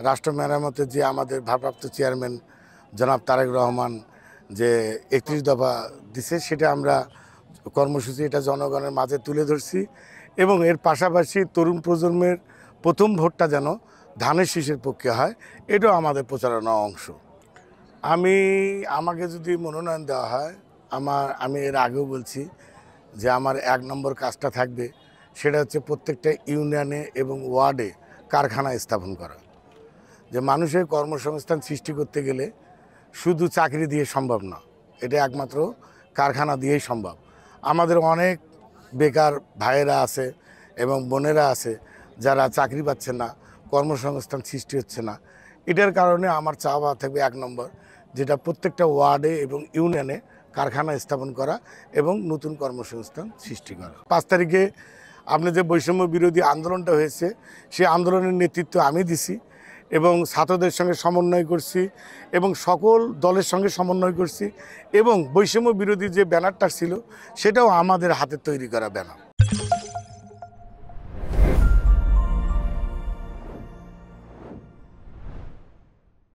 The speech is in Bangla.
রাষ্ট্র মেরামতের যে আমাদের ভারপ্রাপ্ত চেয়ারম্যান জনাব তারেক রহমান যে 31 দফা দিছে, সেটা আমরা কর্মসূচি এটা জনগণের মাঝে তুলে ধরছি এবং এর পাশাপাশি তরুণ প্রজন্মের প্রথম ভোটটা যেন ধানের শীষের পক্ষে হয়, এটাও আমাদের প্রচারণা অংশ। আমাকে যদি মনোনয়ন দেওয়া হয়, আমি এর আগেও বলছি যে আমার 1 নম্বর কাজটা থাকবে, সেটা হচ্ছে প্রত্যেকটা ইউনিয়নে এবং ওয়ার্ডে কারখানা স্থাপন করা। যে মানুষের কর্মসংস্থান সৃষ্টি করতে গেলে শুধু চাকরি দিয়ে সম্ভব না, এটা একমাত্র কারখানা দিয়েই সম্ভব। আমাদের অনেক বেকার ভাইয়েরা আছে এবং বোনেরা আছে যারা চাকরি পাচ্ছে না, কর্মসংস্থান সৃষ্টি হচ্ছে না। এটার কারণে আমার চাওয়া থাকবে 1 নম্বর, যেটা প্রত্যেকটা ওয়ার্ডে এবং ইউনিয়নে কারখানা স্থাপন করা এবং নতুন কর্মসংস্থান সৃষ্টি করা। 5 তারিখে আপনি যে বৈষম্য বিরোধী আন্দোলনটা হয়েছে, সেই আন্দোলনের নেতৃত্ব আমি দিছি এবং ছাত্রদের সঙ্গে সমন্বয় করছি এবং সকল দলের সঙ্গে সমন্বয় করছি এবং বৈষম্য বিরোধী যে ব্যানারটা ছিল সেটাও আমাদের হাতে তৈরি করা ব্যানার।